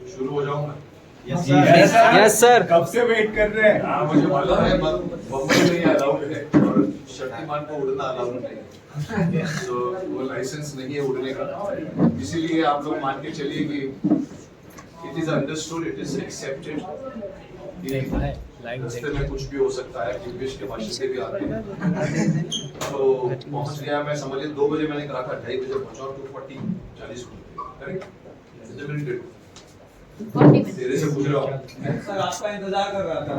शुरू हो जाऊं मैं? Yes sir. कब से वेट कर रहे हैं? हाँ मुझे मालूम है, बम्बई में अलाउड है और शक्तिमान को उड़ना अलाउड नहीं है, तो वो लाइसेंस नहीं है उड़ने का। इसीलिए आप लोग मान के चलिए कि it is understood, it is accepted, रास्ते में कुछ भी हो सकता है, इंग्लिश के बाशिंदे भी आते हैं। तो पहुंच गया मैं, समझिए 2 बजे मैंने कहा था, 2:30 बजे पहुंचा, 2:40 40 करेक्ट, कितने मिनट तेरे से पूछ रहा हूँ सर आपका इंतजार कर रहा था।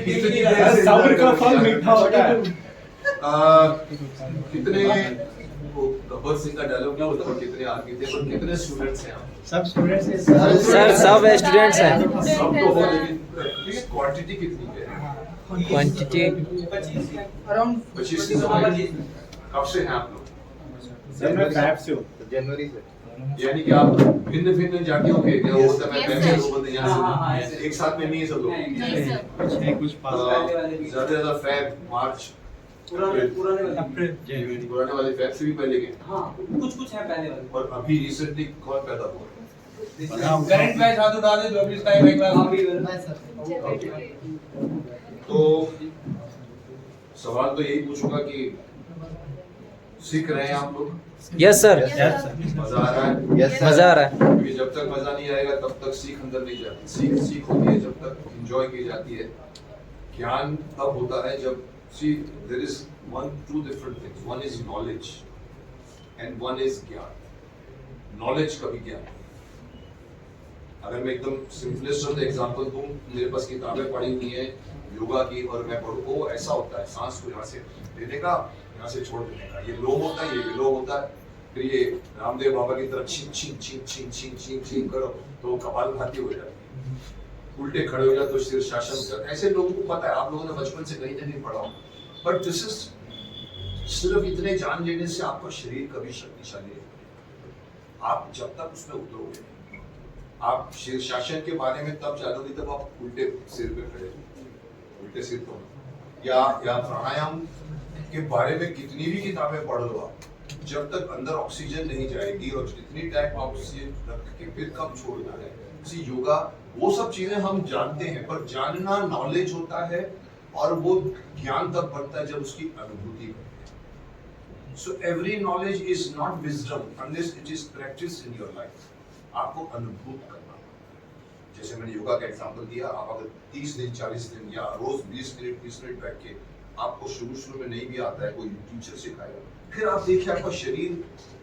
कितनी सब्र का फल मीठा होता है। कितने वो गब्बर सिंह का डायलॉग क्या होता है, कितने आगे थे और कितने स्टूडेंट्स हैं आप? सब स्टूडेंट्स हैं सर सब स्टूडेंट्स हैं। सब तो हो, लेकिन क्वांटिटी कितनी है? क्वांटिटी अराउंड 25 कब से हैं आप लोग? सर मैं फैब से हूँ। जनवरी से। यानी कि आप भिन्न भिन्न जातियों के, क्या वो होता है, मैं पहले वो बोलते हैं यहाँ से एक साथ में नहीं है सब लोग? नहीं सर। कुछ ज्यादा ज्यादा फैब मार्च अप्रैल पुराने वाले फैब से भी पहले के, कुछ है पहले वाले। और अभी रिसेंटली कौन पैदा हुआ? करंट बैच हाथ उठा दे जो अभी इसका एक क्लास। तो सवाल तो यही पूछूंगा कि सीख रहे हैं आप लोग? Yes sir. मजा आ रहा है? यस मजा आ रहा है। क्योंकि जब तक मजा नहीं आएगा तब तक सीख अंदर नहीं जाती। सीख होती है जब तक एंजॉय की जाती है। ज्ञान तब होता है जब there is two different things. One is knowledge and one is ज्ञान। knowledge कभी ज्ञान। अगर मैं एकदम सिंपलेस्ट ऑफ द एग्जांपल दूं, मेरे पास किताबें पढ़ी हुई हैं योगा की और मैं पढ़ूं, वो ऐसा होता है, सांस को यहाँ से लेने का, यहाँ से छोड़ देने का, ये लोम होता है, ये विलोम होता है। फिर ये रामदेव बाबा की तरह छीन छीन छीन छीन छीन छीन छीन करो तो कपालभाति हो जाती है, उल्टे खड़े हो जाए तो शीर्षासन हो जाता है। ऐसे लोगों को पता है, आप लोगों ने बचपन से कहीं नहीं पढ़ा, बट दिस इज सिर्फ इतने जान लेने से आपका शरीर कभी शक्तिशाली नहीं। आप जब तक उसमें उतरोगे, आप शीर्षासन के बारे में तब जानोगे तब आप उल्टे सिर पे खड़े हो, उल्टे सिर तो, या प्राणायाम के बारे में कितनी भी किताबें पढ़ लो आप, जब तक अंदर ऑक्सीजन नहीं जाएगी और जितनी टाइम ऑक्सीजन रख के फिर कब छोड़ना है। इसी योगा वो सब चीजें हम जानते हैं, पर जानना नॉलेज होता है और वो ज्ञान तब बढ़ता है जब उसकी अनुभूति बढ़ती है। So every knowledge is not wisdom unless it is practised in your life. आपको अनुभूत करना, जैसे मैंने योगा का एग्जांपल दिया, आप अगर 30 दिन 40 दिन या रोज 20 मिनट 30 मिनट बैठ के, आपको शुरू में नहीं भी आता है, कोई टीचर सिखाएगा, फिर आप देखिए आपका शरीर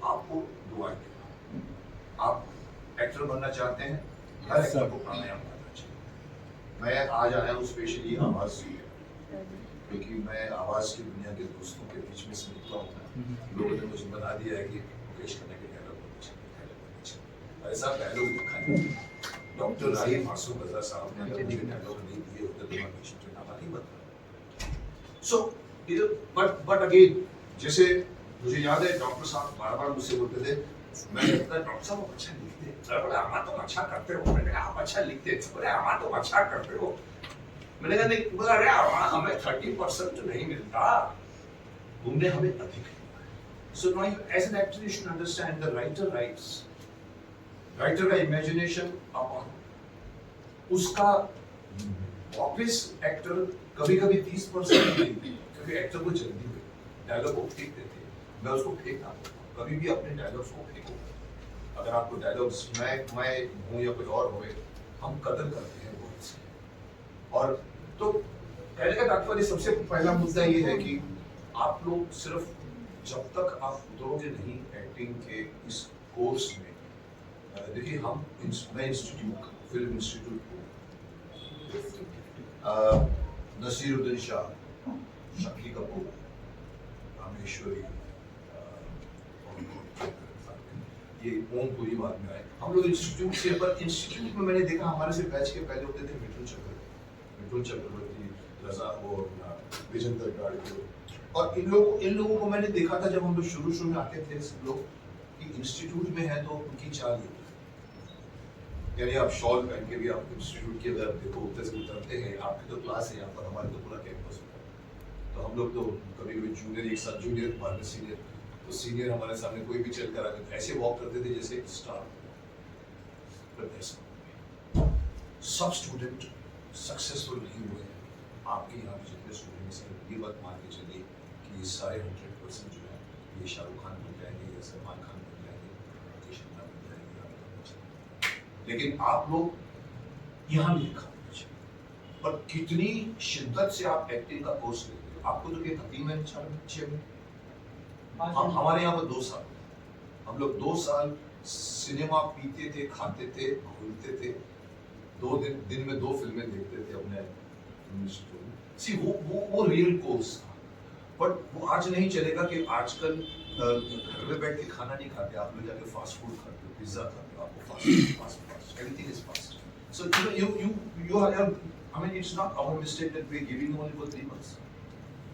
आपको दुआ देगा। आप एक्टर बनना चाहते हैं, हर एक्टर को प्राणायाम करना चाहिए। मैं आज आया हूँ स्पेशली आवाज के लिए, क्योंकि मैं आवाज की दुनिया के दोस्तों के बीच में से निकला हूँ। लोगों ने मुझे बता दिया है कि मुकेश खन्ना के डायलॉग ऐसा डायलॉग लिखा है। डॉक्टर राही मासूम रजा साहब ने अगर मुझे डायलॉग नहीं दिए होते तो मैं पेशेंट का नाम नहीं बता। सो बट अगेन, जैसे मुझे याद है डॉक्टर साहब बार-बार मुझसे बोलते थे, मैं कहता डॉक्टर साहब अच्छा लिखते हैं, सर बोले हम तो अच्छा करते हो, मैंने कहा आप अच्छा लिखते हैं, बोले हम तो अच्छा करते हो, मैंने कहा नहीं, बोला अरे हमें 30% तो नहीं मिलता, तुमने हमें अधिक लिखा है। So now as an actor you should understand the writer writes, writer का इमेजिनेशन अपॉन उसका ऑफिस एक्टर कभी-कभी 30% नहीं, क्योंकि एक्टर को जल्दी में डायलॉग को फेंक देते हैं। मैं उसको फेंकना, कभी भी अपने डायलॉग्स को फेंको। अगर आपको डायलॉग्स मैं हूँ या कोई और होवे, हम कदर करते हैं वर्ड्स की। और तो कहने का तात्पर्य सबसे पहला मुद्दा ये है कि आप लोग सिर्फ जब तक आप उतरोगे नहीं एक्टिंग के इस कोर्स में, देखिए मैं institute, film institute Naseeruddin Shah, Shakti Kapoor, Rameshwari, ये ओमपुरी बाद में आए। हम लोग इंस्टीट्यूट से, पर इंस्टीट्यूट में मैंने देखा हमारे से बैच के पहले होते थे मिथुन चक्रवर्ती, रजा और विजेंद्र गाड़गे, और इन लोगों को मैंने देखा था जब हम लोग शुरू में आते थे सब लोग, कि इंस्टीट्यूट में है तो उनकी चाल ये, यानी आप शॉल पहन के भी आप इंस्टीट्यूट के अंदर देखो उतरते हैं, आपकी तो क्लास है यहाँ पर, हमारे तो पूरा कैंपस होता है, तो हम लोग तो कभी जूनियर एक साथ, जूनियर बाद में सीनियर, तो सीनियर हमारे सामने कोई भी चल कर आते ऐसे वॉक करते थे जैसे स्टार। सब स्टूडेंट सक्सेसफुल नहीं हुए हैं। आपके यहाँ पे जितने स्टूडेंट्स हैं ये बात मान के चलिए कि ये सारे 100% जो है ये शाहरुख खान बन जाएंगे या सलमान खान बन जाएंगे, ये शर्मा बन जाएंगे, अमिताभ बच्चन। लेकिन आप लोग यहाँ भी लिखा पर कितनी शिद्दत से आप एक्टिंग का कोर्स लेते हो। आपको तो क्या हकीम है 6 में, हमारे यहाँ पर 2 साल, हम लोग 2 साल सिनेमा पीते थे, खाते थे, घूमते थे, 2 दिन में 2 फिल्में देखते थे अपने। सी वो रियल कोर्स था। बट वो आज नहीं चलेगा कि आजकल घर में बैठ के खाना नहीं खाते, आप लोग जाके फास्ट फूड खाते हो, पिज्जा खाते हो, आपको fast everything is fast. So you are, I mean it's not our mistake that we are giving only for 3 months.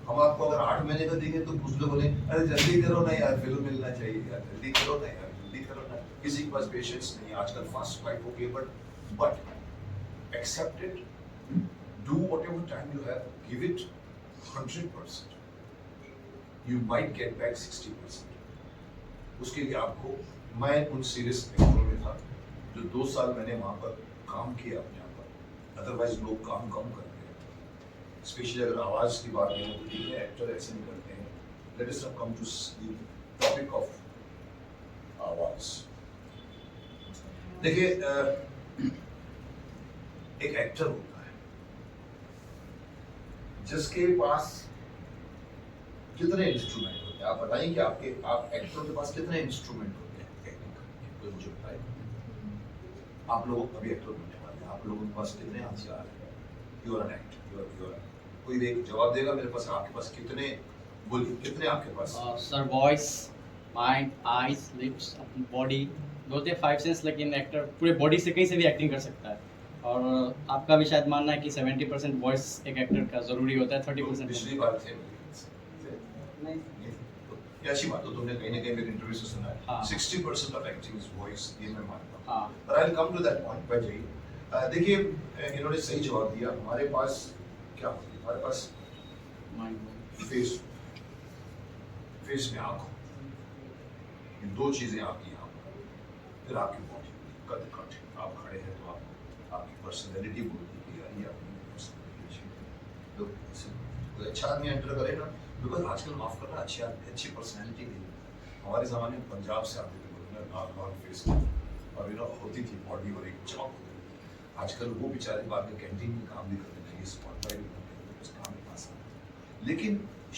हम आपको अगर 8 महीने का देंगे तो कुछ लोग बोले अरे जल्दी करो ना यार, फिल्म मिलना चाहिए यार, जल्दी करो ना यार, जल्दी करो ना। किसी के पास पेशेंस नहीं है, आजकल फास्ट फाइट हो गई। But accept it, do whatever time you have, give it 100%, you might get back 60%। उसके लिए आपको, मैं उन सीरियस एक्टरों में था जो 2 साल मैंने वहाँ पर काम किया अपने यहाँ पर, अदरवाइज लोग काम कम करते हैं। स्पेशली अगर आवाज़ की बात करें तो ठीक है, एक्टर ऐसे नहीं करते हैं। Let us come to the topic of आवाज़। देखिए एक एक्टर होता है जिसके पास कितने इंस्ट्रूमेंट होते हैं। आप बताइए कि आप एक्टर के पास कितने इंस्ट्रूमेंट होते हैं एक्टिंग करने के? कोई मुझे बताए। आप लोग अभी एक्टर बनने वाले हैं, आप लोगों के पास कितने हथियार हैं? यू आर एन एक्टर, कोई एक जवाब देगा मेरे पास? आपके पास कितने, बोलिए कितने आपके पास? Sir voice, mind, eyes, lips, अपनी बॉडी, बोलते हैं 5 सेंस, लेकिन एक्टर पूरे बॉडी से कहीं से भी एक्टिंग कर सकता है। और आपका भी शायद मानना है कि 70% वॉइस एक एक्टर का ज़रूरी होता है, 30% पिछली बार थे ये अच्छी बात, तो तुमने कहीं ना कहीं मेरे इंटरव्यू से सुना है। हाँ। 60% ऑफ एक्टिंग इज वॉइस, ये मैं मानता हूँ। हाँ। But I'll come to that point पर जाइए। देखिए इन्होंने सही जवाब दिया। हमारे पास क्या होती है? हमारे पास फेस, फेस में आँख, ये 2 चीजें आपकी यहाँ पर, फिर आपकी बॉडी, कद काठ, आप खड़े हैं तो आप, आपकी पर्सनैलिटी बोलती है यार ये अपनी पर्सनैलिटी। तो कोई अच्छा आदमी एंटर करे ना, बिकॉज आजकल माफ करना अच्छी पर्सनैलिटी नहीं। हमारे ज़माने में पंजाब से आते थे लोग, लाल फेस और होती थी बॉडी और एक चौक होती थी। आजकल वो बेचारे बाद में कैंटीन में काम भी करने लगे, स्पॉटलाइट भी करने लगे, उस काम में पास आ। लेकिन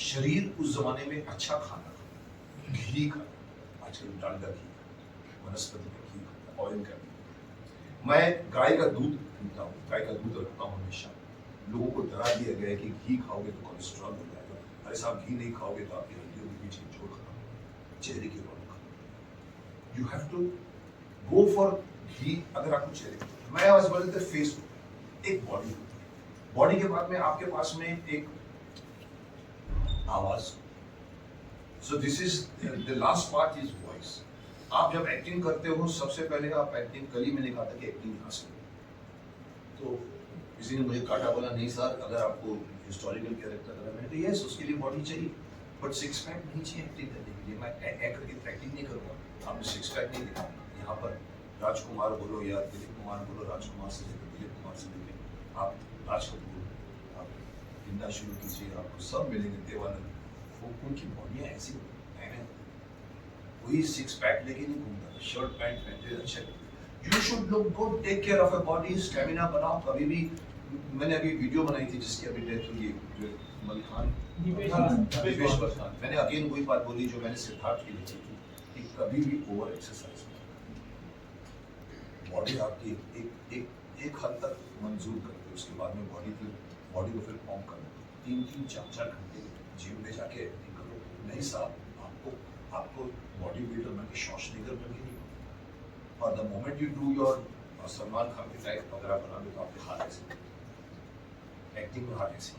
शरीर उस जमाने में अच्छा खाना खाता, घी खाता, आजकल डालडा घी, वनस्पति का घी खाता, ऑयल का घी। मैं गाय का दूध पीता हूँ, गाय का दूध रखता हूँ हमेशा। लोगों को डरा दिया गया है कि घी खाओगे तो कोलेस्ट्रॉल हो जाएगा। अरे साहब, घी नहीं खाओगे तो आपकी हड्डियों के बीच में जोड़ खत्म, चेहरे की रौनक। You have to go for ghee अगर आपको चेहरे। मैं आज बोलते थे फेस, एक बॉडी, बॉडी के बाद में आपके पास में एक आवाज। So this is the last part is voice. आप जब एक्टिंग करते हो सबसे पहले आप एक्टिंग, कल ही मैंने कहा था कि एक्टिंग यहाँ से, तो किसी ने मुझे काटा, बोला नहीं सर अगर आपको हिस्टोरिकल कैरेक्टर करना है तो यस उसके लिए बॉडी चाहिए, बट 6 पैक नहीं चाहिए एक्टिंग करने के लिए। मैं एक्टिंग नहीं करूँगा, आपने 6 पैक नहीं देखा। यहाँ पर राजकुमार बोलो या दिलीप कुमार बोलो, राजकुमार से लेकर दिलीप कुमार से लेकर आप राज कपूर, आप गिनना शुरू कीजिए, आपको सब मिलेंगे। देवानंद, वो उनकी बॉडियाँ ऐसी हैं, कोई 6 पैक लेके नहीं घूमता, शर्ट पैंट पहनते अच्छे। You should look good, take care of your body, stamina बनाओ। कभी भी, मैंने अभी वीडियो बनाई थी जिसकी अभी डेथ हुई है, मलिक दिवेश्वर खान। मैंने अगेन वही बात बोली जो मैंने सिद्धार्थ की लिखी थी कि कभी भी ओवर एक्सरसाइज बॉडी आपकी एक हद तक मंजूर करती है, उसके बाद में बॉडी को फिर फॉर्म करना। 3-3, 4-4 घंटे जिम में जाके एक्टिंग करो। नहीं साहब, आपको बॉडी बिल्डर बन के, शॉर्शनेगर बन के नहीं। और the moment you do your Salman Khan की टाइप अगर आप बना दो तो आपके हाथ ऐसे, एक्टिंग में हाथ ऐसे,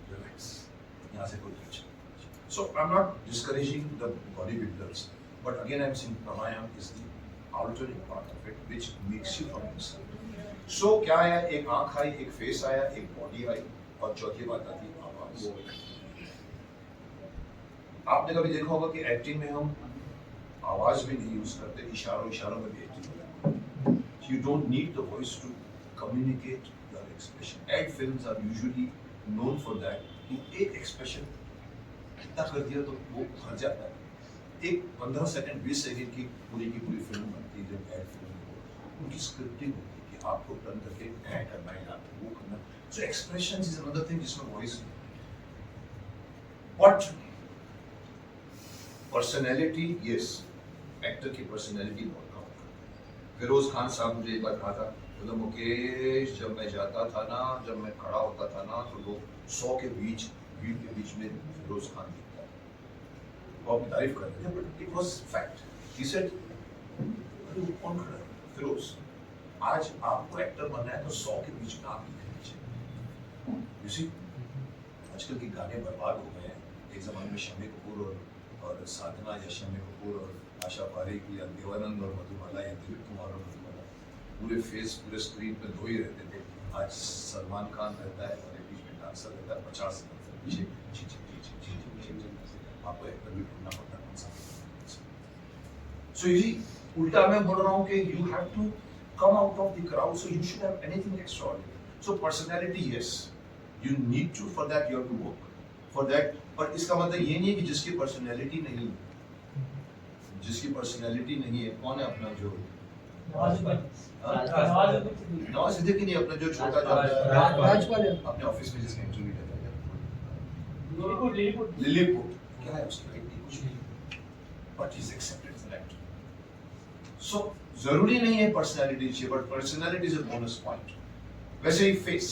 रिलैक्स, यहाँ से कोई tension. So I am not discouraging the body builders, but again I am saying pranayama is the alternate part of it which makes you from inside. So क्या आया? एक आंख आई, एक फेस आया, एक बॉडी आई, और चौथी बात आती है आवाज। आपने कभी देखा होगा कि एक्टिंग में हम आवाज भी नहीं यूज करते, इशारों में भी एक्टिंग करते हैं। You don't need the voice to communicate your expression. Ad films are usually known for that. कि एक expression इतना कर दिया तो वो भर जाता है. एक 15 सेकंड 20 सेकंड की पूरी फिल्म बनती है जब एड फिल्म हो, उनकी स्क्रिप्टिंग होती है कि आपको टर्न करके ऐड करना है, आपको वो करना. So expression is another thing जिसमें voice but personality, yes, actor की पर्सनैलिटी बहुत कम है. फिरोज खान साहब मुझे एक बार कहा था, बोला मुकेश जब मैं जाता था ना, जब मैं खड़ा होता था ना, तो लोग 100 के बीच भीड़ के बीच में फिरोज खान दिखता है. वो अपनी तारीफ कर रहे थे but it was fact. He said अरे वो कौन खड़ा है? फिरोज. आज आपको एक्टर बनना है तो 100 के बीच में आप दिखने चाहिए. यू सी, आजकल के गाने बर्बाद हो गए हैं. एक जमाने में शम्मी कपूर और साधना या शम्मी कपूर और आशा पारेख या देवानंद और मधुबाला या दिलीप कुमार और मधुबाला पूरे फेस पूरे स्क्रीन पे दो ही रहते थे. आज सलमान खान रहता है और बीच में डांसर रहता है 50 पीछे. आपको एक्टर भी ढूंढना पड़ता है कौन सा. सो यही उल्टा मैं बोल रहा हूँ कि you have to come out of the crowd, so you should have anything extraordinary. So personality, yes, you need to, for that you have to work for that. पर इसका मतलब ये नहीं है कि जिसकी पर्सनैलिटी नहीं है, कौन है अपना जो नवाज सिद्दीकी नहीं, अपना जो छोटा अपने ऑफिस में जिसका इंटरव्यू लेता है लिलीपुट, क्या है उसकी राइट? कुछ नहीं, but he is accepted as an actor. So जरूरी नहीं है पर्सनैलिटी चाहिए, but personality is a bonus point. वैसे ही face,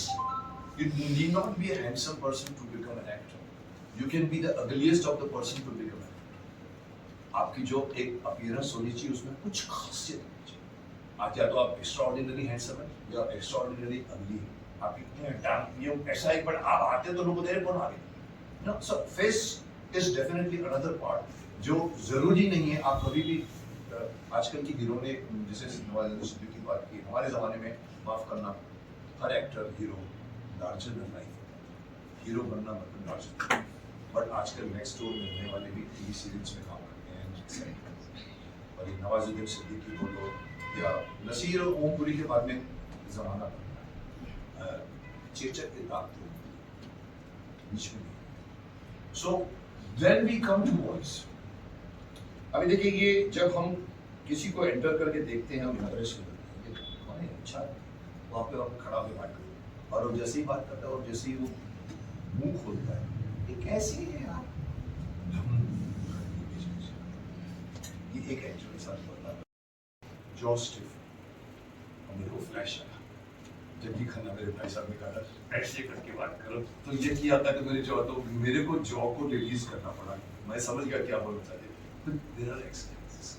you need not be a handsome person to become an actor. You can be the ugliest of the person to become an actor. आपकी जो एक appearance होनी चाहिए उसमें कुछ खासियत होनी चाहिए. आज या तो आप एक्स्ट्राऑर्डिनरी हैंडसम है या एक्स्ट्राऑर्डिनरी अगली है. आप इतने डांस ये ऐसा एक बार आप आते तो लोग बोलते हैं कौन आ गए. No, so face is definitely another part जो जरूरी नहीं है. आप कभी भी आजकल की हीरो ने जैसे नवाज सिद्दीकी की बात की, हमारे जमाने में माफ करना हर actor hero larger than life, hero बनना मतलब लार्जर. बट आजकल नेक्स्ट डोर मिलने वाले भी टीवी सीरियल्स में काम करते हैं. और ये नवाजुद्दीन सिद्दीकी बोलो या नसीर और ओमपुरी के बाद में जमाना चेचक के दाग तो बीच में. So then we come to voice. अभी देखिए, ये जब हम किसी को एंटर करके देखते हैं, हम नजर कौन है, अच्छा है, वहाँ पे खड़ा होकर बात करो, और वो जैसे ही बात करता है और जैसे ही वो मुंह खोलता है, ये कैसे है यार. ये एक एक्टर के साथ होता है, जॉर्ज स्टिफ, और मेरे को फ्लैश आया जब ये खन्ना मेरे भाई साहब ने कहा ऐसे करके बात करो, तो ये किया था कि मेरे जॉ तो मेरे को जॉ को रिलीज करना पड़ा. मैं समझ गया क्या बोलना चाहते. There are excuses.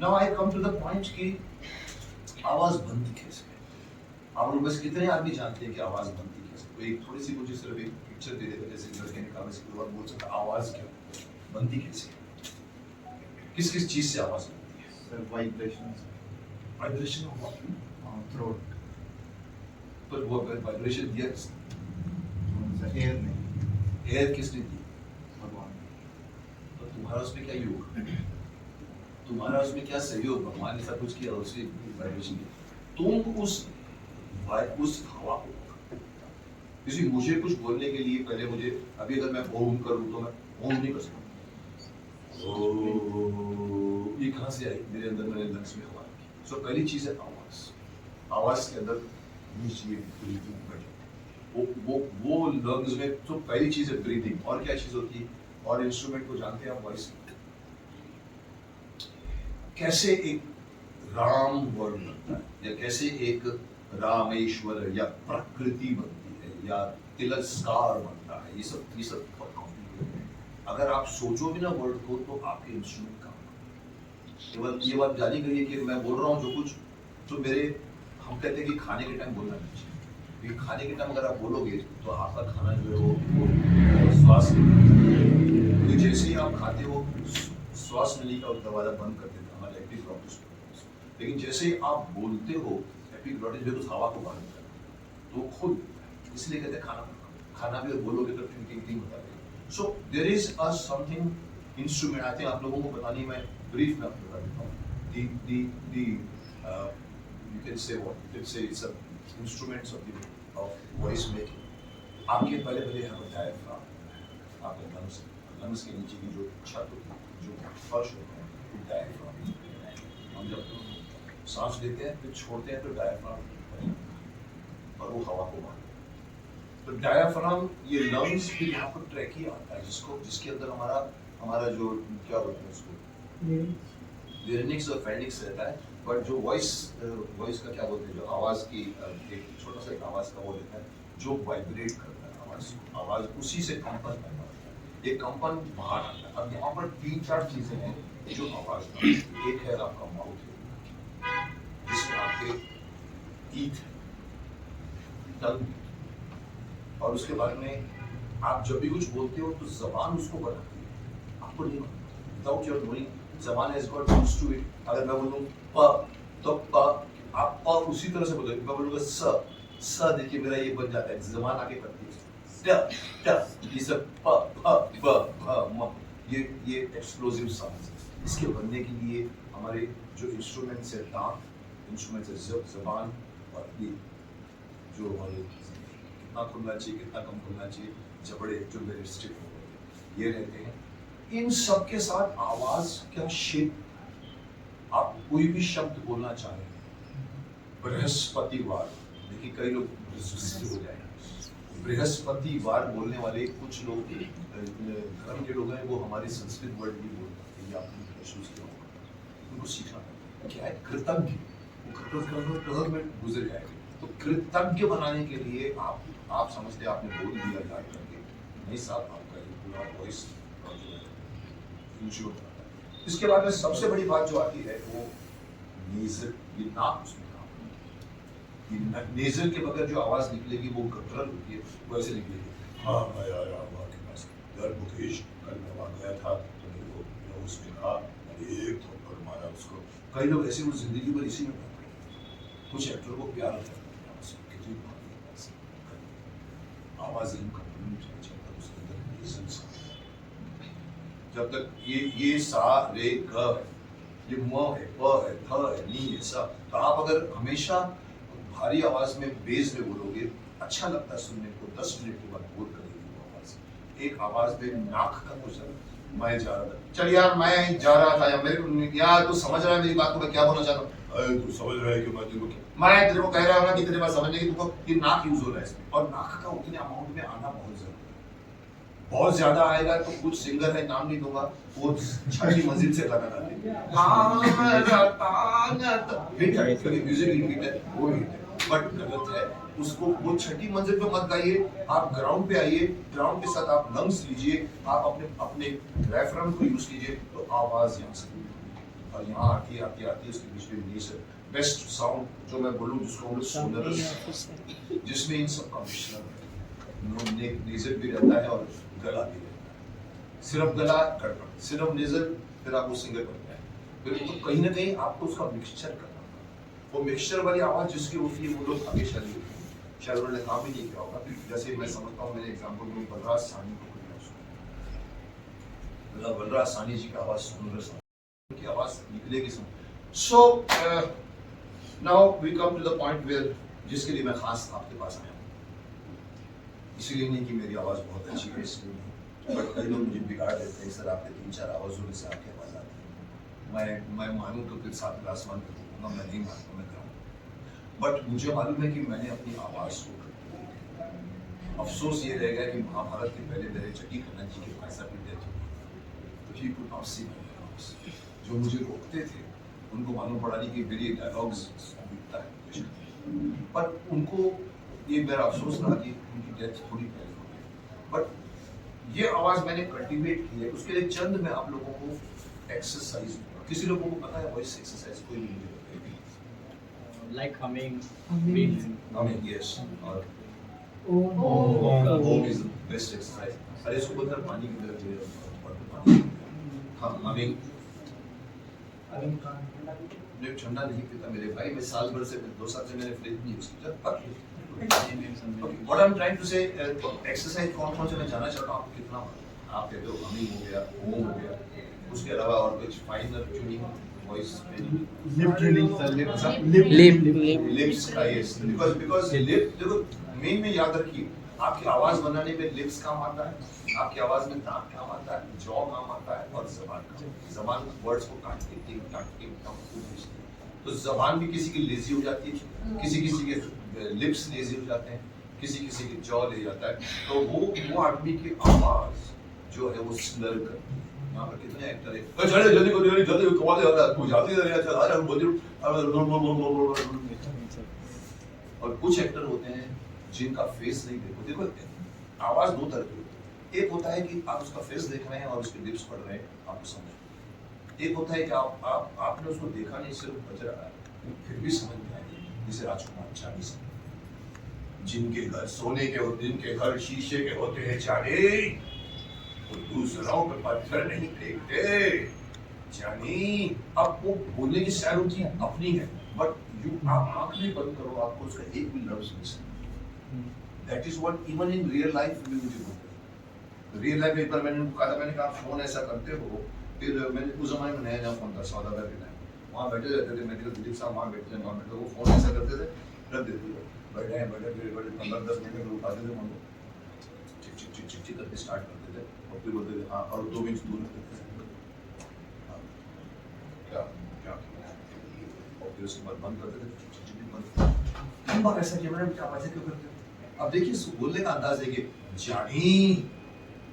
Now I come to the point कि आवाज बनती कैसे है. आप लोग बस कितने आदमी जानते हैं कि आवाज बनती कैसे. तो एक थोड़ी सी मुझे सिर्फ एक पिक्चर दे देते जैसे लड़के ने कहा, इसके बाद बोल सकता आवाज क्या बनती कैसे है, किस किस चीज से आवाज बनती है. Sir, vibrations. Vibration of what? Throat. पर वो वाइब्रेशन दिया Air नहीं. एयर किसने दी? भगवान. तो तुम्हारा उसमें क्या योग, तुम्हारा उसमें क्या सहयोग, भगवान ने सब कुछ किया, उससे वाइब्रेशन किया. तुम उस हवा को, किसी मुझे कुछ बोलने के लिए पहले मुझे, अभी अगर मैं ओम करूं तो मैं ओम नहीं कर सकता. ये कहाँ से आई? मेरे अंदर मैंने लंग्स में हवा रखी. सो पहली चीज है आवाज. आवाज के अंदर वो लंग्स में, तो पहली चीज है ब्रीदिंग. और क्या चीज होती है? और इंस्ट्रूमेंट को जानते हैं आप, वॉइस. कैसे एक राम वर्ड बनता है, या कैसे एक रामेश्वर या प्रकृति बनती है, या तिलस्कार बनता है, ये सब बहुत कॉम्प्लिकेटेड है. अगर आप सोचो भी ना वर्ड को, तो आपके इंस्ट्रूमेंट काम करेंगे. केवल ये बात जानी गई है कि मैं बोल रहा हूँ जो कुछ, तो मेरे, हम कहते हैं कि खाने के टाइम बोलना नहीं चाहिए. खाने के टाइम अगर आप बोलोगे तो आपका खाना जो है वो श्वास, क्योंकि जैसे ही आप खाते हो श्वास नली का दरवाजा बंद कर देता है हमारे एपिग्लॉटिस. लेकिन जैसे ही आप बोलते हो, एपिग्लॉटिस जो हवा को बाहर निकालता है तो खुद, इसलिए कहते हैं खाना भी बोलोगे तो थिंकिंग होता है. So there is a something instrument. I think आप लोगों को पता नहीं, मैं ब्रीफ में आपको बता देता हूँ. you can say what? You can say it's a instruments of voice making. आपके पहले यहाँ पर diaphragm, आपके lungs के नीचे की जो छत होती है, जो फर्श होता है, वो diaphragm. हम जब सांस लेते हैं फिर छोड़ते हैं तो diaphragm और वो हवा को मारता है. तो diaphragm ये lungs फिर यहाँ पर ट्रैकिया आता है जिसके अंदर हमारा जो क्या बोलते हैं उसको लेरिंक्स और फेरिंक्स रहता है. बट जो वॉइस का क्या बोलते हैं, जो आवाज की एक छोटा सा एक आवाज का वो रहता है जो वाइब्रेट करता है आवाज उसी से कंपन पैदा होता है. ये कंपन बाहर आता है. अब यहाँ पर 3-4 चीजें हैं जो आवाज का. एक है आपका माउथ जिसमें आपके टीथ टंग, और उसके बाद में आप जब भी कुछ बोलते हो तो जबान उसको बनाती है, आपको नहीं बनाती. विदाउट योर नोइंग जबान has got used to it. अगर मैं बोलूं प तो प, आप प उसी तरह से बोलोगे. मैं बोलूंगा स, देखिए मेरा ये बन जाता है, जबान आगे करती है. ट ये सब प फ ब भ म, ये एक्सप्लोसिव साउंड्स. इसके बनने के लिए हमारे जो इंस्ट्रूमेंट्स है, दांत इंस्ट्रूमेंट्स है, जबान और ये जो हमारे कितना खुलना चाहिए कितना कम खुलना चाहिए, जबड़े जो मेरे स्टिफ हो गए ये रहते हैं. इन सब के साथ आवाज का शेप. आप कोई भी शब्द बोलना चाहें, बृहस्पतिवार, देखिए कई लोग हो जाए. बृहस्पतिवार बोलने वाले कुछ लोग धर्म के लोग हैं, वो हमारे संस्कृत वर्ड भी बोलते हैं. आपने महसूस किया होगा, उनको सीखना क्या है. कृतज्ञ, वो कृतज्ञ में गुजर जाएगा. तो कृतज्ञ बनाने के लिए आप समझते हैं आपने बोल दिया याद करके, नहीं साहब, आपका ये पूरा वॉइस इंश्योर करता है. इसके बाद में सबसे बड़ी बात जो आती है वो नेजल, ये नाक उसमें नेजल के बगैर जो आवाज निकलेगी वो गटरल होती है, वो ऐसे निकलेगी. हाँ मैं आया हुआ के पास यार मुकेश, कल मैं वहाँ गया था तो मेरे को उसने कहा, मैंने एक थप्पड़ मारा उसको. कई लोग ऐसे वो जिंदगी भर इसी में रहते हैं. कुछ एक्टर को प्यार होता है आवाज उसके अंदर जब तक ये सा रे ग, ये म है, प है, थ है, नी है, सा. तो आप अगर हमेशा भारी आवाज में बेस में बोलोगे, अच्छा लगता है सुनने को. 10 मिनट के बाद बोर करेगी वो आवाज. एक आवाज में नाक का कुछ मैं जा रहा था, चल यार मैं जा रहा था यार, मेरे यार तू समझ रहा है मेरी बात को, मैं क्या बोलना चाहता हूँ. तू समझ रहा है कि मैं तेरे को कह रहा हूँ ना कि तेरे पास समझने की तुमको ये नाक यूज हो रहा है इसमें. और नाक का उतने अमाउंट में आना बहुत जरूरी है. बहुत ज्यादा आएगा तो कुछ सिंगर है, नाम नहीं दूंगा, वो 6वीं मंजिल से गाना गाते हैं, म्यूजिक हिट है, वो हिट है. बट गलत है. उसको वो 6ठी मंजिल पे मत गाइए, आप ग्राउंड पे आइए. ग्राउंड के साथ आप लंग्स लीजिए, आप अपने डायफ्राम को यूज कीजिए तो आवाज यहाँ से. और यहाँ आती उसके बीच में नेचर बेस्ट साउंड जो मैं बोलूँ जिसको हम लोग सोनरस, जिसमें इन सब का मिश्रण है. नेजल भी रहता है और गला भी रहता है. सिर्फ गला गड़बड़, सिर्फ नेजल, फिर आप वो सिंगर करते हैं. फिर तो कहीं ना कहीं आपको उसका मिक्सचर करना होगा. वो मिक्सचर वाली आवाज जिसकी होती है वो लोग हमेशा नहीं होती, शायद उन्होंने काम ही नहीं किया होगा. जैसे मैं समझता हूँ, मैंने एग्जाम्पल में बलराज साहनी को सुना, बलराज साहनी जी की आवाज सोनरस की आवाज निकलेगी सुन. So now we come to the point where जिसके लिए मैं खास आपके पास आया हूँ. इसीलिए नहीं कि मेरी आवाज बहुत अच्छी है, इसलिए नहीं, बट कई लोग मुझे बिगाड़ देते हैं. सर आपके 3-4 आवाजों में से आपकी आवाज आती है. मैं मानूँ तो फिर 7 क्लास मान कर दूंगा, मैं नहीं मानता, मैं कराऊँ. बट मुझे मालूम है कि मैंने अपनी आवाज को अफसोस ये रहेगा कि महाभारत के पहले मेरे जटी कन्नन जी के भाई साहब की डेथ हुई, तो he could not see my आवाज. जो मुझे रोकते थे उनको मालूम पड़ा नहीं कि मेरी डायलॉग्स बिकता है, पर उनको ये मेरा अफसोस रहा कि उनकी डेथ थोड़ी पहले हो गई. बट ये आवाज मैंने कल्टीवेट की है. उसके लिए चंद मैं आप लोगों को एक्सरसाइज, किसी लोगों को पता है वॉइस एक्सरसाइज, कोई नहीं like humming, हमें यस और ओम इज द बेस्ट एक्सरसाइज. अरे इसको बोलते पानी की तरफ ले पानी. हाँ हमिंग. मैं ठंडा नहीं पीता मेरे भाई, मैं साल भर से 2 साल से मैंने फ्रिज नहीं यूज किया. What I am trying to say, exercise कौन से मैं जानना चाहता हूँ. आपको कितना आप कहते हो हमिंग हो गया, ओम हो गया, उसके अलावा और कुछ फाइनर tuning voice Lip training, sir. Lip. Lips का यस बिकॉज लिप देखो मेन में याद रखिए आपकी आवाज बनाने में लिप्स काम आता है, आपकी आवाज में दांत काम आता है, जॉ काम आता है और जबान वर्ड्स को काट के भेजती है। तो जबान भी किसी की लेजी हो जाती है, किसी किसी के लिप्स लेजी हो जाते हैं, किसी किसी के जॉ ले जाता है। तो वो आदमी की आवाज जो है वो स्लर कर, यहाँ पर कितने एक्टर है चले जल्दी को जल्दी कमाल हो रहा है, तू जल्दी कर चल आ रहा बोल और कुछ एक्टर होते हैं जिनका फेस नहीं देखो आवाज दो तरह की होती है। एक होता है कि आप उसका फेस देख रहे हैं और उसके लिप्स पढ़ रहे हैं, आपको समझ। एक होता है कि आपने उसको देखा नहीं, सिर्फ बज रहा है फिर भी समझ में आएगी, जैसे राजकुमार चांदी से जिनके घर सोने के होते, जिनके घर शीशे के होते हैं जाने वो दूसरों पे पत्थर नहीं फेंकते जानी। अब वो बोलने की शायद उनकी अपनी है, बट आप आंख नहीं बंद करो, आपको उसका एक भी लफ्ज नहीं। That is what even in real life में मुझे बोलते हैं। रियल लाइफ में एक बार मैंने उनको कहा था, मैंने कहा फोन ऐसा करते हो, फिर मैंने उस जमाने में नया फोन था 14,000 के टाइम, वहाँ बैठे रहते थे, मेरे दिलीप साहब वहाँ बैठे वो फोन ऐसा करते थे, रख देते थे, बैठे फिर 15-10 मिनट में उठाते थे, मुझे चिक करके स्टार्ट करते थे और फिर बोलते थे हाँ, और 2 इंच दूर रखते थे क्या क्या और फिर उसके बाद बंद करते थे, बंद बार ऐसा किया मैंने, क्या वजह क्यों करते हो? अब देखिए बोलने का अंदाज है कि जानी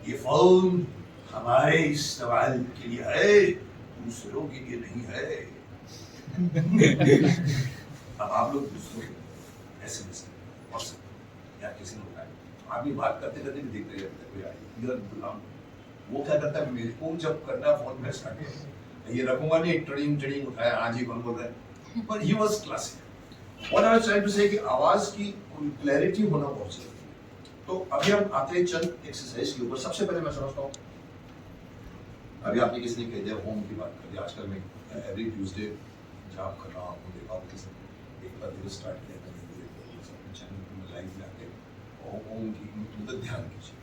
ये फोन हमारे इस्तेमाल के लिए है, दूसरों के लिए नहीं है। अब आप लोग दूसरों को ऐसे या किसी ने बताया, आदमी बात करते करते भी देखते रहते कोई वो क्या करता है, मेरे को जब करना फोन में स्टार्ट किया ये रखूंगा नहीं, ट्रेडिंग उठाया, आज ही कौन बोल रहा है, पर he was classic. What I was trying to say कि आवाज की क्लैरिटी होना बहुत जरूरी है। तो अभी हम आते हैं चंद एक्सरसाइज के ऊपर। सबसे पहले मैं समझता हूँ, अभी आपने किसी ने कह दिया होम की बात कर दी, आजकल मैं एवरी ट्यूसडे जॉब कर रहा हूँ, देखा किसी एक बार दिन स्टार्ट किया था चैनल पर लाइव में आके ओम की मतलब ध्यान कीजिए।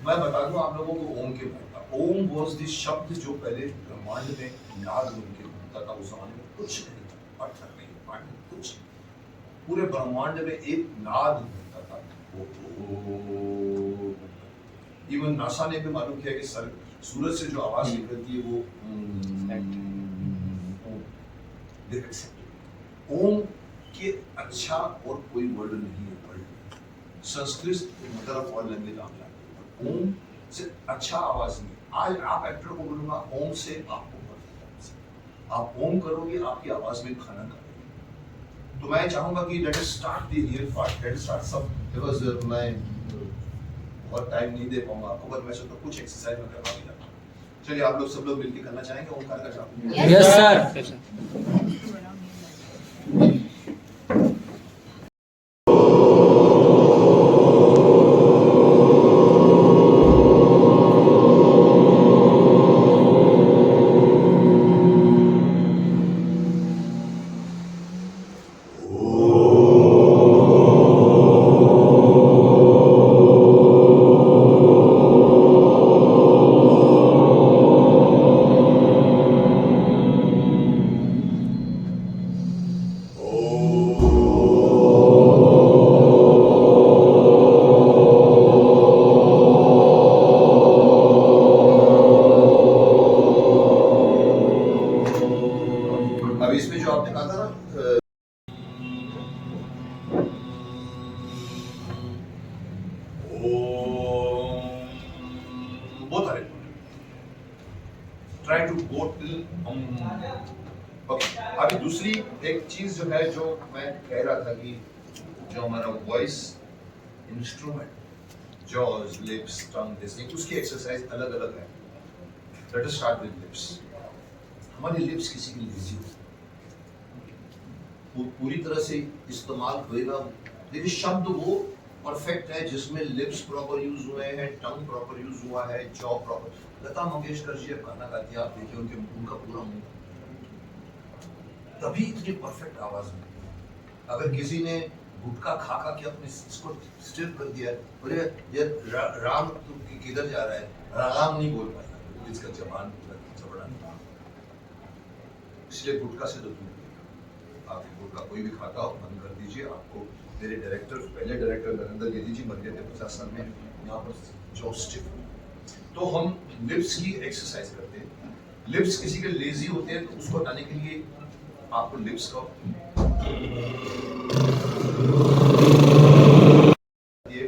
मैं बता दूं आप लोगों को ओम के बारे में। ओम वॉज द शब्द जो पहले ब्रह्मांड में नाद बन के घूमता था, उस जमाने में कुछ नहीं था, पत्थर नहीं, पानी कुछ, पूरे ब्रह्मांड में एक नाद घूमता था, वो इवन नासा ने भी मालूम किया कि सूरज से जो आवाज निकलती है वो ओम के अच्छा और कोई वर्ड नहीं है world. Sanskrit mother of all language आप जानते हो, ओम से अच्छा आवाज नहीं। आज आप एक्टर को बोलूंगा ओम से आपको आप ओम करोगे, आपकी आवाज में खाना खाओगे। तो मैं चाहूंगा कि let us start the real part, let us start सब, बिकॉज़ मैं बहुत टाइम नहीं दे पाऊंगा आपको, पर मैं सोचता कुछ एक्सरसाइज में करवा भी जाता हूं। चलिए आप लोग सब लोग मिलकर करना चाहेंगे ओमकार का जाप? Yes sir. अब इसमें जो आपने कहा था ना बहुत सारे try to go till okay. अभी दूसरी एक चीज जो है, जो मैं कह रहा था कि जो हमारा वॉइस इंस्ट्रूमेंट जॉज, लिप्स, टंग, लिसनिंग, उसकी एक्सरसाइज अलग अलग है। Let us start with lips. हमारी लिप्स किसी की लेजी हो, पूरी तरह से इस्तेमाल होएगा, लेकिन शब्द वो परफेक्ट है जिसमें लिप्स प्रॉपर यूज हुए हैं, टंग प्रॉपर यूज हुआ है, जॉ प्रॉपर। लता मंगेशकर जी गाना गाती है, आप देखिए उनका पूरा मुंह, तभी इतनी परफेक्ट आवाज में। अगर किसी ने गुटखा खा खा के अपने इसको स्टिल कर दिया, बोले ये राम तू किधर जा रहा है, राम नहीं बोल पाएगा, इसका जबान पूरा जबड़ा। इसलिए गुटखा से तो दूर रहिए। आप गुटखा कोई भी खाता हो बंद कर दीजिए। आपको मेरे पहले डायरेक्टर नरेंद्र गिरी जी मर गए थे 50 साल में, यहाँ पर जॉ स्टिफ। तो हम लिप्स की एक्सरसाइज करते हैं। लिप्स किसी के लेजी होते हैं तो उसको हटाने के लिए आपको लिप्स का ये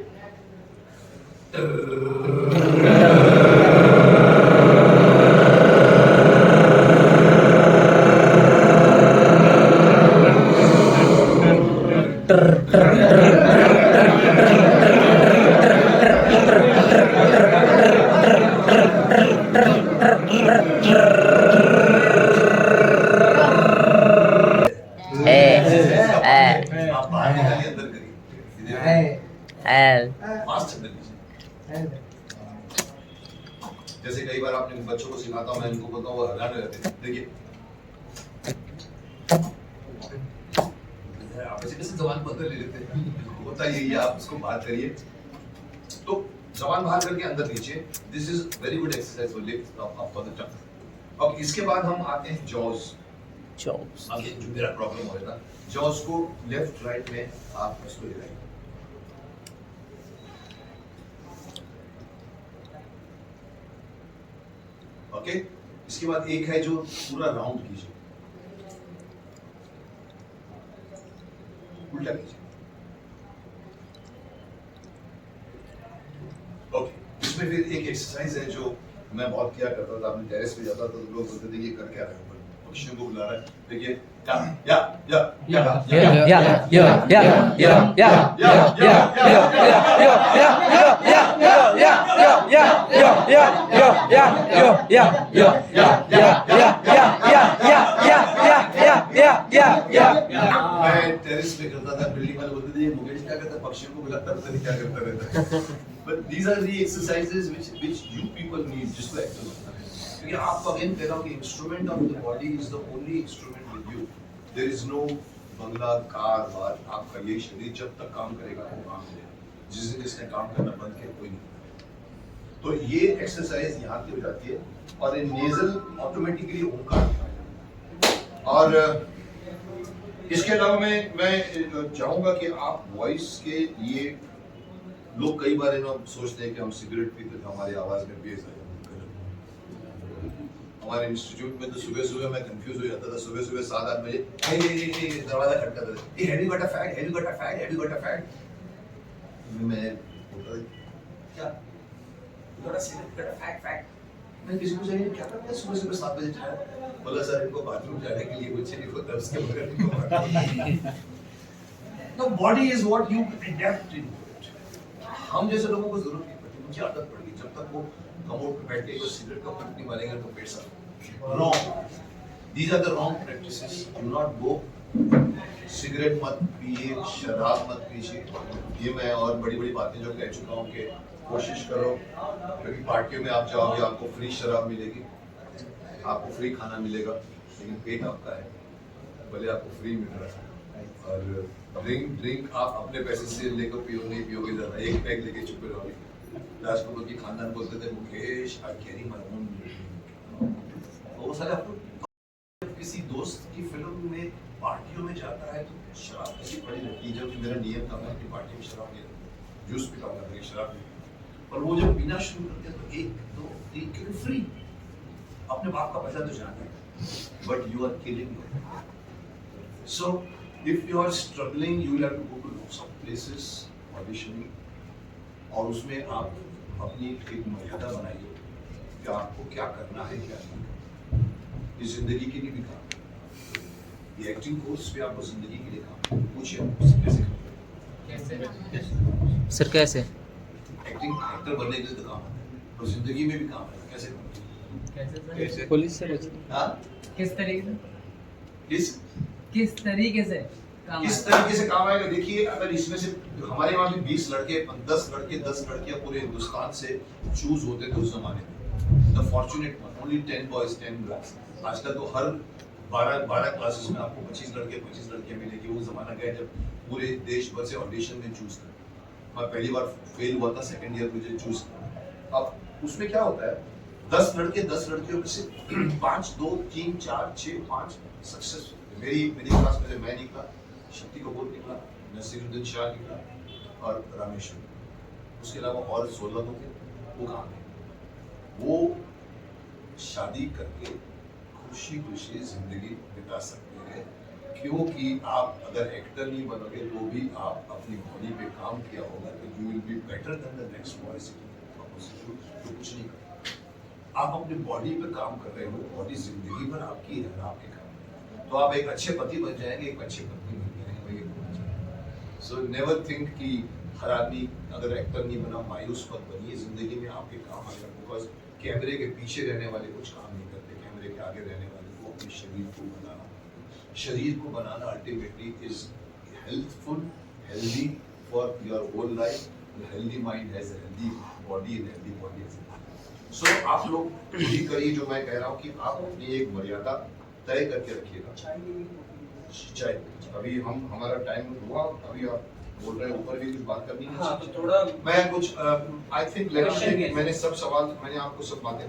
आप बाहर निकालिए, अंदर करिए, फास्ट अंदर लीजिए। जैसे कई बार आपने बच्चों को सिखाता हूं, मैं इनको बोलता हूं वो हलाने रहते हैं, देखिए आप ऐसे कैसे जबान बंद ले लेते हैं, होता यही है। आप उसको बात करिए तो जबान बाहर करके अंदर लीजिए। This is very good exercise for lips for the tongue. अब इसके बाद हम आते हैं जॉज। अब ये जो मेरा प्रॉब्लम हो रहा था, जॉज को लेफ्ट राइट में आप इसको हिलाइए। ओके, इसके बाद एक है जो पूरा राउंड कीजिए, उल्टा कीजिए। ओके, इसमें फिर एक एक्सरसाइज है जो मैं बहुत किया करता था। अपने टेरेस पे जाता था तो लोग बोलते थे ये कर क्या रहे हो, पक्षियों को बुला रहा है। देखिए मैं टेरेस पे करता था, बिल्डिंग वाले बोलते थे ये मुकेश क्या करता है, पक्षियों को बुलाता रहता है, क्या करता रहता है। But these are the exercises which you people need जिसको एक्टिव होना है। क्योंकि आप अगेन कह रहा हूँ कि instrument of the body is the only instrument with you. There is no bangla car वार, आपका ये शरीर जब तक काम करेगा वो काम करेगा। जिस दिन इसने काम करना बंद किया कोई नहीं। तो ये एक्सरसाइज यहाँ की हो जाती है और ये नेजल ऑटोमेटिकली ओंकार। और इसके अलावा मैं चाहूंगा कि आप वॉइस के लिए, लोग कई बार सोचते हैं कि हम सिगरेट पीते तो हमारी आवाज में बेस है। हमारे इंस्टीट्यूट में तो सुबह सुबह मैं कंफ्यूज हो जाता था। सुबह सुबह 7-8 बजे दरवाजा खटखटाता था, ये have you got a fag, have you got a fag, have you got a fag. मैं बोलता क्या got a cigarette, got a fag, fag. मैं किसी को चाहिए क्या करता है सुबह सुबह 7 बजे उठा, बोला सर इनको बाथरूम जाने के लिए कुछ नहीं होता, उसके बगैर इनको the body is what you adapt into it. हम जैसे लोगों को जरूरत नहीं पड़ती, मुझे आदत पड़ गई। जब तक वो कमोड पे बैठ के कोई सिगरेट का फूंक नहीं मारेंगे तो पेट साफ। Wrong, these are the wrong practices. Do not go, cigarette मत पिए, शराब मत पीजिए। ये मैं और बड़ी बड़ी बातें जो कह चुका हूँ कि कोशिश करो, क्योंकि पार्टियों में आप जाओगे आपको फ्री शराब मिलेगी, आपको फ्री खाना मिलेगा, लेकिन पेट आपका है, भले आपको फ्री मिल रहा है। और ड्रिंक आप अपने पैसे से लेकर पियो, नहीं पियोगे ज़्यादा, एक पैक लेके चुप रहोगे। राज कपूर की खानदान बोलते थे Mukesh I carry my own. वो साला किसी दोस्त की फिल्म में पार्टियों में जाता है तो शराब ऐसी पड़ी रहती है, जबकि मेरा नियम था मैं अपनी पार्टी में शराब नहीं रखता, जूस पीता हूँ मैं, शराब नहीं। और वो जब पीना शुरू करते हैं तो 1-2-3 किलो फ्री। अपने बाप का पैसा तो जाना है, but you are killing your. So if you are struggling you will have to go to lots of places auditioning, और उसमें आप अपनी एक मर्यादा बनाइए कि आपको क्या करना है क्या नहीं। ये जिंदगी के लिए भी काम, ये एक्टिंग कोर्स भी आपको जिंदगी के लिए काम। पूछिए कैसे सर कैसे एक्टिंग, एक्टर बनने के लिए तो काम है और जिंदगी में भी काम है। कैसे पुलिस से हाँ किस तरीके से किस तरीके से काम आएगा। देखिए अगर इसमें से हमारे वहाँ भी 20 लड़के 10 लड़कियां पूरे हिंदुस्तान से चूज होते थे उस जमाने में। The fortunate one, only 10 boys 10 girls. आजकल तो हर 12 क्लासेस में आपको 25 लड़कियां मिलेगी। वो जमाना गया जब पूरे देश भर से ऑडिशन में चूज कर। मैं पहली बार फेल हुआ था, सेकंड ईयर मुझे चूज किया। अब उसमें क्या होता है, 10 लड़के 10 लड़कियों में से 5 2 3 4 6 5 सक्सेस। मेरी क्लास में से मैं निकला, शक्ति कपूर निकला, नसीरुद्दीन शाह निकला और रामेश्वर। उसके अलावा और 16 लोग थे। वो कहाँ गए? वो शादी करके खुशी खुशी जिंदगी बिता सकते हैं, क्योंकि आप अगर एक्टर नहीं बनोगे तो भी आप अपनी बॉडी पे काम किया होगा तो you will be better than the next boy जो कुछ नहीं करता। आप अपनी बॉडी पे काम कर रहे हो, बॉडी जिंदगी भर आपकी रहना आपके काम, तो आप एक अच्छे पति बन जाएंगे, एक अच्छे पत्नी बन जाएंगे। सो नेवर थिंक कि हर आदमी अगर एक्टर नहीं बना मायूस मत बनिए, जिंदगी में आपके काम आएगा। बिकॉज कैमरे के पीछे रहने वाले कुछ काम नहीं करते, कैमरे के आगे रहने वाले को अपने शरीर को बनाना ultimately is healthful, healthy for your whole life. Healthy mind has a healthy body and healthy body. So आप लोग यही करिए जो मैं कह रहा हूँ कि आप अपनी एक मर्यादा तय करके रखिएगा। चाहे अभी हमारा टाइम हुआ, अभी आप बोल रहे हैं ऊपर भी कुछ बात करनी है। हाँ, तो थोड़ा मैं कुछ आई थिंक मैंने सब सवाल मैंने आपको सब बातें